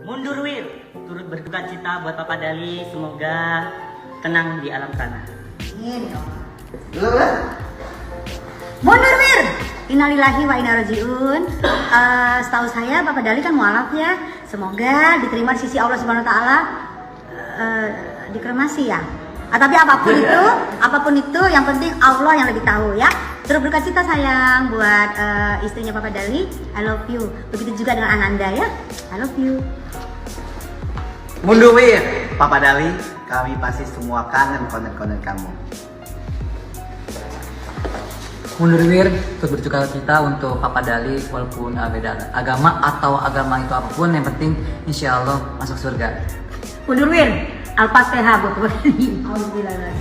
Mundur Wir, turut berduka cita buat Papa Dali, semoga tenang di alam sana. Mundur Wir, innalillahi wa inna rajiun. Setahu saya Papa Dali kan mualaf ya, semoga diterima di sisi Allah Subhanahu Wa Taala, dikremasi ya. Tapi apapun itu, yang penting Allah yang lebih tahu ya. Terus berduka cita sayang buat istrinya Papa Dali. I love you. Begitu juga dengan Ananda ya. I love you. Mundur Wir, Papa Dali, kami pasti semua kangen konten-konten kamu. Mundur Wir, terus berduka cita untuk Papa Dali walaupun beda agama atau agama itu apapun, yang penting insya Allah masuk surga. Mundur Wir, Al-Fatihah buat Papa Dali.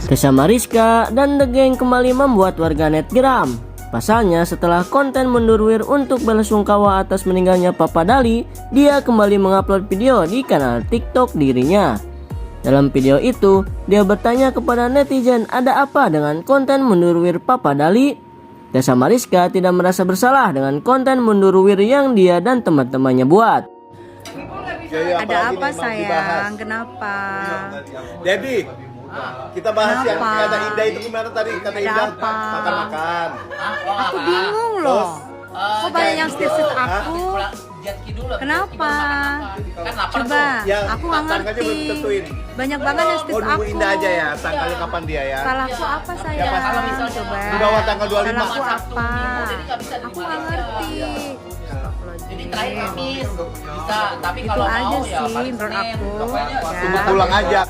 Tessa Mariska dan The Gang kembali membuat warganet geram. Pasalnya setelah konten Mundur Wir untuk belasungkawa atas meninggalnya Papa Dali, dia kembali mengupload video di kanal TikTok dirinya. Dalam video itu, dia bertanya kepada netizen ada apa dengan konten Mundur Wir Papa Dali. Tessa Mariska tidak merasa bersalah dengan konten Mundur Wir yang dia dan teman-temannya buat. Ada apa sayang? Kenapa? Debbie, kita bahas yang kata Indah itu gimana tadi? Kata Indah makan-makan. Aku bingung loh. Kok banyak yang stir-stir aku? Kenapa? Coba, aku nggak ngerti. Banyak banget yang stir aku. Indah aja ya, tanggalnya kapan dia ya? Salahku apa sayang? Coba. Di bawah tanggal 25. Salahku apa? Aku nggak ngerti. Jadi terakhir Kamis bisa, tapi Itu kalau aja mau ya sih paling menurut Senin. aku. Tunggu pulang aja.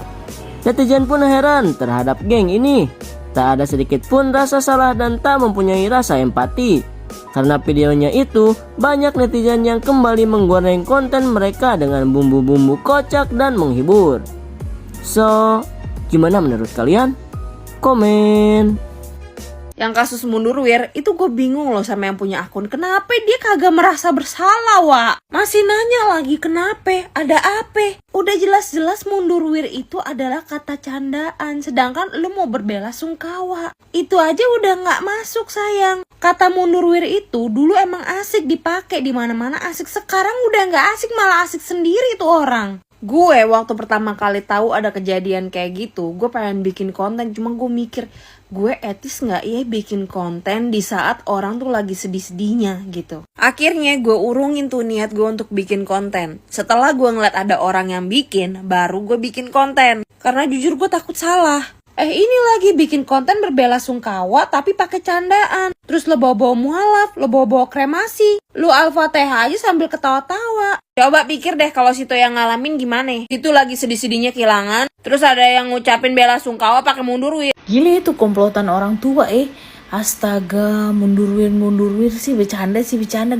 Netizen pun heran terhadap geng ini. Tak ada sedikit pun rasa salah dan tak mempunyai rasa empati. Karena videonya itu, banyak netizen yang kembali menggoreng konten mereka dengan bumbu-bumbu kocak dan menghibur. So, gimana menurut kalian? Komen. Yang kasus Mundur Wir itu gue bingung loh sama yang punya akun. Kenapa dia kagak merasa bersalah, Wak? Masih nanya lagi kenapa? Ada apa? Udah jelas-jelas Mundur Wir itu adalah kata candaan, sedangkan lu mau berbelasungkawa. Itu aja udah nggak masuk sayang. Kata Mundur Wir itu dulu emang asik dipakai di mana-mana asik. Sekarang udah nggak asik, malah asik sendiri tuh orang. Gue waktu pertama kali tahu ada kejadian kayak gitu, gue pengen bikin konten, cuma gue mikir gue etis nggak ya bikin konten di saat orang tuh lagi sedih-sedihnya gitu. Akhirnya gue urungin tuh niat gue untuk bikin konten. Setelah gue ngeliat ada orang yang bikin, baru gue bikin konten. Karena jujur gue takut salah. Ini lagi bikin konten berbelasungkawa tapi pakai candaan. Terus lo bawa-bawa mualaf, lo bawa-bawa kremasi. Lu Al-Fatihah aja sambil ketawa-tawa. Coba pikir deh kalau situ yang ngalamin gimana. Itu lagi sedih-sedihnya kehilangan. Terus ada yang ngucapin belasungkawa pakai Mundur Wir. Gila itu komplotan orang tua Astaga, Mundur Wir sih bercanda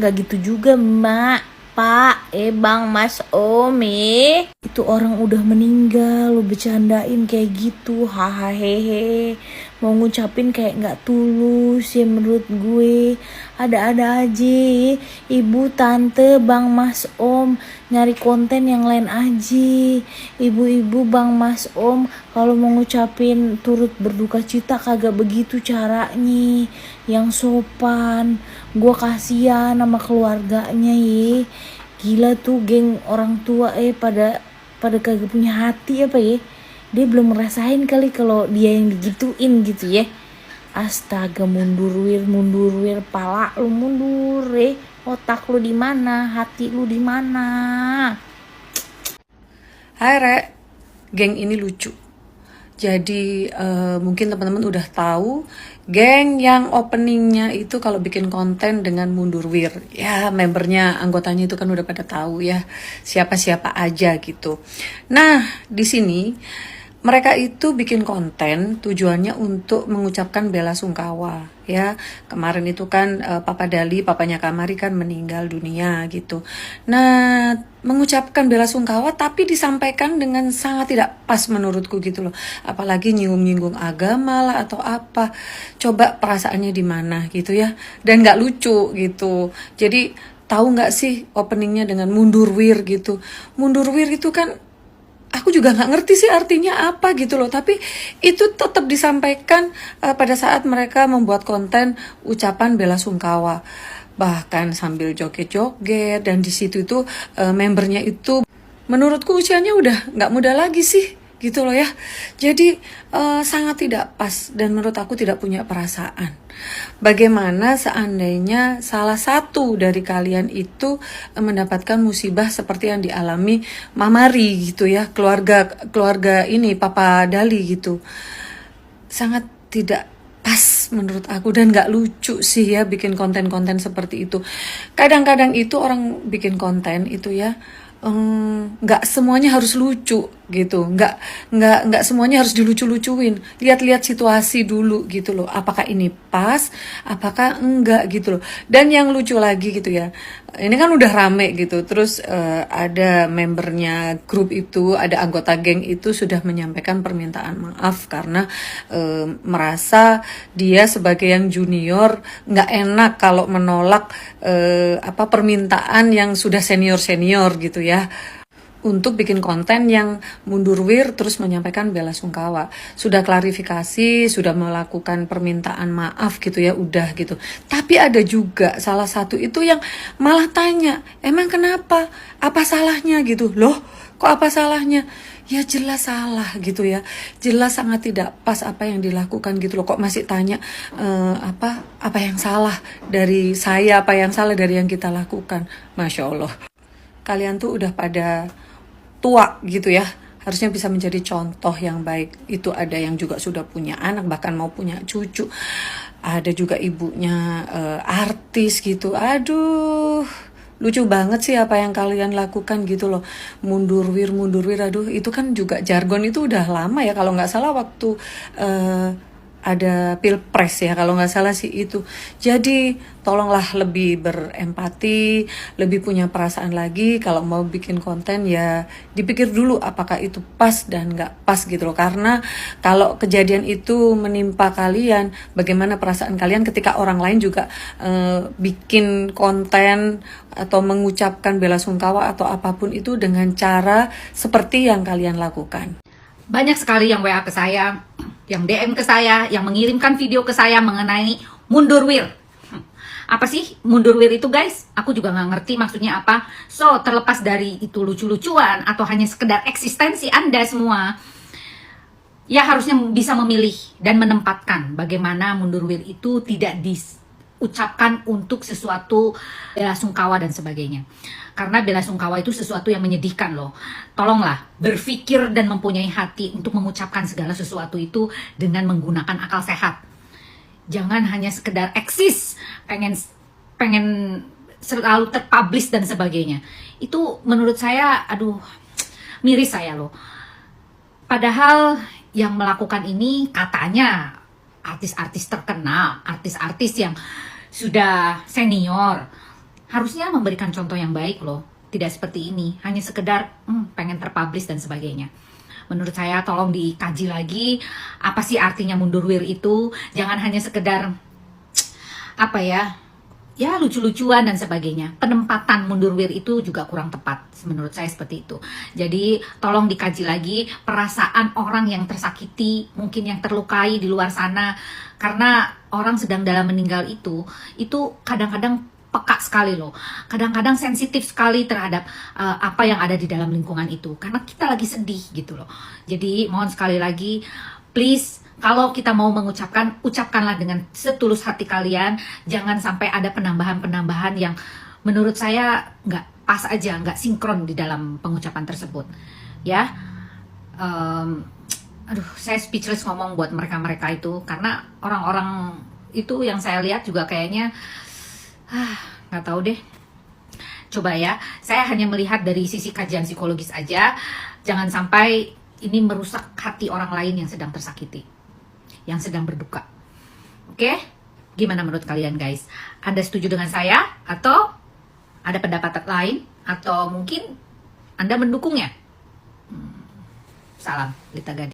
gak gitu juga, Mak. Pak, Bang, Mas, Om, itu orang udah meninggal, lo bercandain kayak gitu, hahaha hehe. Mau ngucapin kayak gak tulus ya menurut gue. Ada-ada aja, ibu, tante, Bang, Mas, Om, nyari konten yang lain aja. Ibu-ibu, Bang, Mas, Om, kalau mau ngucapin turut berduka cita kagak begitu caranya, yang sopan. Gue kasihan sama keluarganya ye. Gila tuh geng orang tua pada kagak punya hati apa ya. Dia belum ngerasain kali kalau dia yang digituin gitu ya. Astaga, Mundur Wir, pala lu mundur otak lu di mana, hati lu di mana. Hai Re, geng ini lucu. Jadi mungkin teman-teman udah tahu geng yang openingnya itu kalau bikin konten dengan Mundur Wir. Ya membernya, anggotanya itu kan udah pada tahu ya siapa-siapa aja gitu. Nah di sini mereka itu bikin konten tujuannya untuk mengucapkan belasungkawa ya. Kemarin itu kan Papa Dali, papanya Kamari kan meninggal dunia gitu. Nah, mengucapkan belasungkawa tapi disampaikan dengan sangat tidak pas menurutku gitu loh. Apalagi nyinggung-nyinggung agama lah atau apa. Coba perasaannya di mana gitu ya. Dan nggak lucu gitu. Jadi tahu nggak sih openingnya dengan Mundur Wir gitu. Mundur Wir itu kan aku juga nggak ngerti sih artinya apa gitu loh, tapi itu tetap disampaikan pada saat mereka membuat konten ucapan belasungkawa, bahkan sambil joget-joget. Dan di situ itu membernya itu menurutku usianya udah nggak muda lagi sih, gitu loh ya. Jadi sangat tidak pas dan menurut aku tidak punya perasaan. Bagaimana seandainya salah satu dari kalian itu mendapatkan musibah seperti yang dialami Mama Ri gitu ya, keluarga ini Papa Dali gitu. Sangat tidak pas menurut aku dan nggak lucu sih ya bikin konten-konten seperti itu. Kadang-kadang itu orang bikin konten itu ya nggak semuanya harus lucu gitu, nggak semuanya harus dilucu-lucuin. Lihat-lihat situasi dulu gitu loh, apakah ini pas, apakah enggak gitu loh. Dan yang lucu lagi gitu ya, ini kan udah rame gitu, terus ada membernya grup itu, ada anggota geng itu sudah menyampaikan permintaan maaf karena merasa dia sebagai yang junior nggak enak kalau menolak permintaan yang sudah senior gitu ya, untuk bikin konten yang mundurwir terus menyampaikan bela sungkawa. Sudah klarifikasi, sudah melakukan permintaan maaf gitu ya, udah gitu. Tapi ada juga salah satu itu yang malah tanya, emang kenapa? Apa salahnya gitu? Loh, kok apa salahnya? Ya jelas salah gitu ya, jelas sangat tidak pas apa yang dilakukan gitu loh. Kok masih tanya apa yang salah dari saya, apa yang salah dari yang kita lakukan? Masya Allah, kalian tuh udah pada tua gitu ya, harusnya bisa menjadi contoh yang baik. Itu ada yang juga sudah punya anak, bahkan mau punya cucu. Ada juga ibunya artis gitu. Aduh, lucu banget sih apa yang kalian lakukan gitu loh. Mundurwir, aduh itu kan juga jargon itu udah lama ya, kalau nggak salah waktu ada pilpres ya, kalau nggak salah sih itu. Jadi tolonglah lebih berempati, lebih punya perasaan lagi. Kalau mau bikin konten ya dipikir dulu apakah itu pas dan nggak pas gitu loh. Karena kalau kejadian itu menimpa kalian, bagaimana perasaan kalian ketika orang lain juga bikin konten atau mengucapkan bela sungkawa atau apapun itu dengan cara seperti yang kalian lakukan. Banyak sekali yang WA ke saya, yang DM ke saya, yang mengirimkan video ke saya mengenai mundurwir. Apa sih mundurwir itu guys? Aku juga nggak ngerti maksudnya apa. So, terlepas dari itu lucu-lucuan atau hanya sekedar eksistensi Anda semua, ya harusnya bisa memilih dan menempatkan bagaimana mundurwir itu tidak diucapkan untuk sesuatu bela sungkawa dan sebagainya. Karena bela sungkawa itu sesuatu yang menyedihkan loh. Tolonglah berpikir dan mempunyai hati untuk mengucapkan segala sesuatu itu dengan menggunakan akal sehat. Jangan hanya sekedar eksis, pengen selalu terpublish dan sebagainya. Itu menurut saya, aduh, miris saya loh. Padahal yang melakukan ini katanya artis-artis terkenal, artis-artis yang sudah senior. Harusnya memberikan contoh yang baik loh. Tidak seperti ini, hanya sekedar pengen terpublish dan sebagainya. Menurut saya tolong dikaji lagi apa sih artinya mundurwir itu. Jangan hanya sekedar ya lucu-lucuan dan sebagainya. Penempatan mundurwir itu juga kurang tepat menurut saya, seperti itu. Jadi tolong dikaji lagi perasaan orang yang tersakiti, mungkin yang terlukai di luar sana. Karena orang sedang dalam meninggal itu kadang-kadang peka sekali loh, kadang-kadang sensitif sekali terhadap apa yang ada di dalam lingkungan itu, karena kita lagi sedih gitu loh. Jadi mohon sekali lagi, please, kalau kita mau mengucapkan, ucapkanlah dengan setulus hati kalian. Jangan sampai ada penambahan-penambahan yang menurut saya nggak pas aja, nggak sinkron di dalam pengucapan tersebut ya. Aduh, saya speechless ngomong buat mereka-mereka itu, karena orang-orang itu yang saya lihat juga kayaknya nggak tahu deh. Coba ya, saya hanya melihat dari sisi kajian psikologis aja. Jangan sampai ini merusak hati orang lain yang sedang tersakiti, yang sedang berduka. Oke? Gimana menurut kalian guys? Anda setuju dengan saya? Atau ada pendapat lain? Atau mungkin Anda mendukungnya? Salam, Lita Gading.